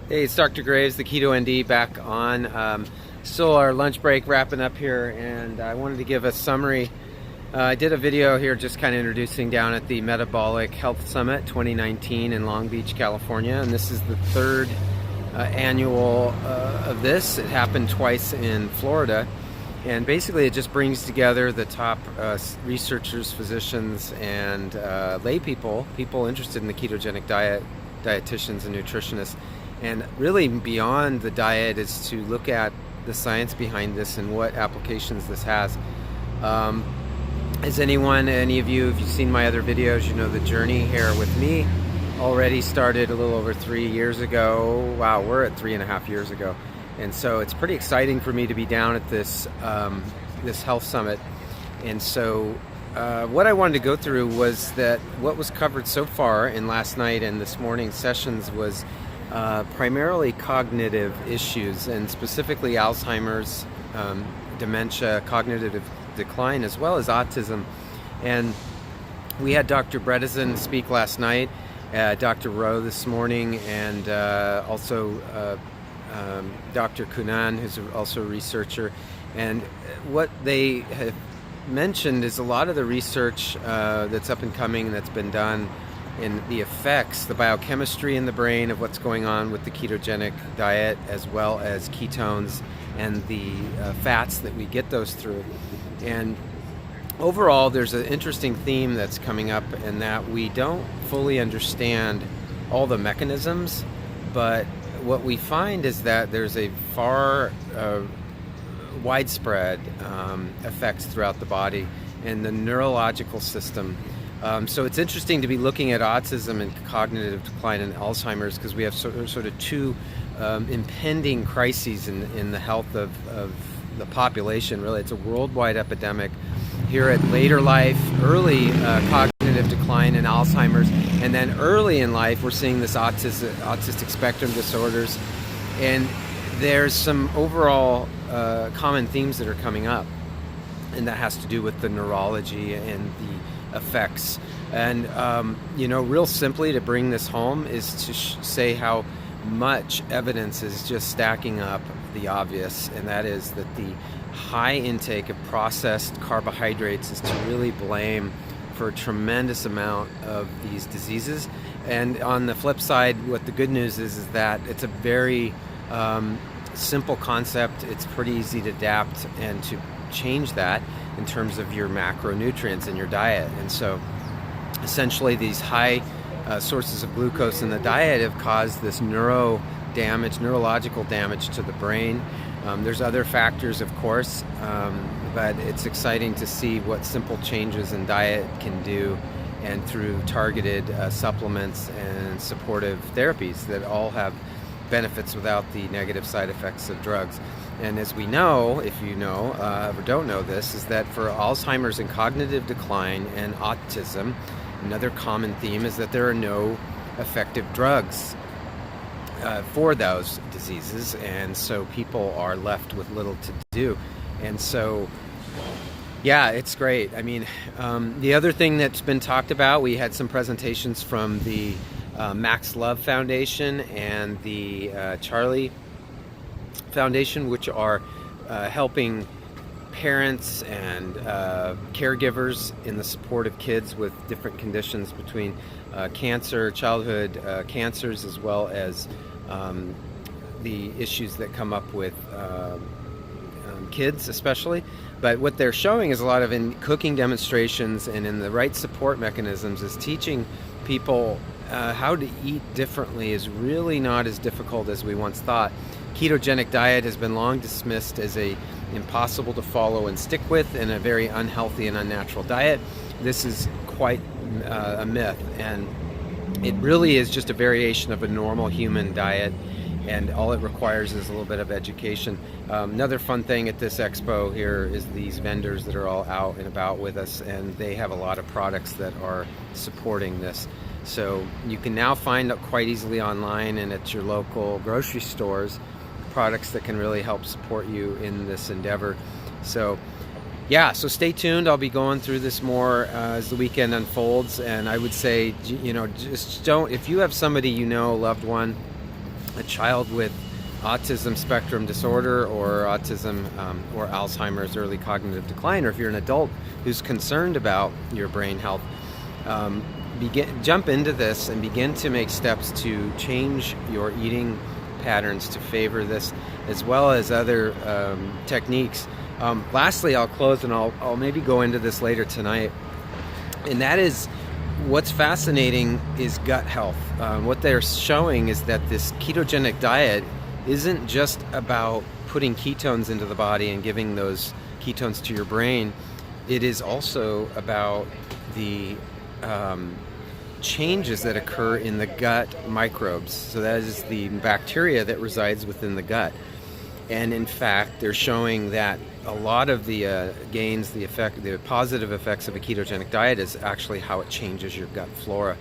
Hey, it's Dr. Graves, the Keto ND, back on. Still our lunch break wrapping up here, and I wanted to give a summary. I did a video here just kind of introducing down at the Metabolic Health Summit 2019 in Long Beach, California, and this is the third annual of this. It happened twice in Florida, and basically it just brings together the top researchers, physicians, and lay people interested in the ketogenic diet, dietitians and nutritionists. And really beyond the diet is to look at the science behind this and what applications this has. As any of you, if you've seen my other videos, you know the journey here with me already started a little over 3 years ago. Wow, we're at 3.5 years ago. And so it's pretty exciting for me to be down at this health summit. And so what I wanted to go through was that what was covered so far in last night and this morning's sessions was primarily cognitive issues, and specifically Alzheimer's, dementia, cognitive decline, as well as autism. And we had Dr. Bredesen speak last night, Dr. Rowe this morning, and also Dr. Kunan, who's also a researcher. And what they have mentioned is a lot of the research that's up and coming, that's been done in the effects, the biochemistry in the brain of what's going on with the ketogenic diet, as well as ketones and the fats that we get those through. And overall, there's an interesting theme that's coming up in that we don't fully understand all the mechanisms, but what we find is that there's a far widespread effects throughout the body and the neurological system. So it's interesting to be looking at autism and cognitive decline and Alzheimer's, because we have sort of two impending crises in the health of the population. Really, it's a worldwide epidemic. Here at later life, early cognitive decline and Alzheimer's, and then early in life, we're seeing this autistic spectrum disorders. And there's some overall common themes that are coming up, and that has to do with the neurology and the effects. And real simply, to bring this home is to say how much evidence is just stacking up the obvious, and that is that the high intake of processed carbohydrates is to really blame for a tremendous amount of these diseases. And on the flip side, what the good news is that it's a very simple concept. It's pretty easy to adapt and to change that in terms of your macronutrients in your diet. And so essentially these high sources of glucose in the diet have caused this neurological damage to the brain. There's other factors, of course, but it's exciting to see what simple changes in diet can do, and through targeted supplements and supportive therapies that all have benefits without the negative side effects of drugs. And as we know, if you know or don't know this, is that for Alzheimer's and cognitive decline and autism, another common theme is that there are no effective drugs for those diseases, and so people are left with little to do. And so, yeah, it's great. I mean, the other thing that's been talked about, we had some presentations from the Max Love Foundation and the Charlie Foundation, which are helping parents and caregivers in the support of kids with different conditions, between cancer, childhood cancers, as well as the issues that come up with kids especially. But what they're showing is a lot of, in cooking demonstrations and in the right support mechanisms, is teaching people how to eat differently is really not as difficult as we once thought. Ketogenic diet has been long dismissed as a impossible to follow and stick with, and a very unhealthy and unnatural diet. This is quite a myth, and it really is just a variation of a normal human diet, and all it requires is a little bit of education. Another fun thing at this expo here is these vendors that are all out and about with us, and they have a lot of products that are supporting this. So you can now find out quite easily online and at your local grocery stores products that can really help support you in this endeavor. So yeah, so stay tuned. I'll be going through this more as the weekend unfolds, and I would say, just don't, if you have somebody, a loved one a child with autism spectrum disorder or autism or Alzheimer's early cognitive decline, or if you're an adult who's concerned about your brain health, jump into this and begin to make steps to change your eating patterns to favor this, as well as other techniques. Lastly, I'll close, and I'll maybe go into this later tonight, and that is, what's fascinating is gut health. What they're showing is that this ketogenic diet isn't just about putting ketones into the body and giving those ketones to your brain. It is also about the changes that occur in the gut microbes. So that is the bacteria that resides within the gut. And in fact, they're showing that a lot of the gains, the positive effects of a ketogenic diet is actually how it changes your gut flora.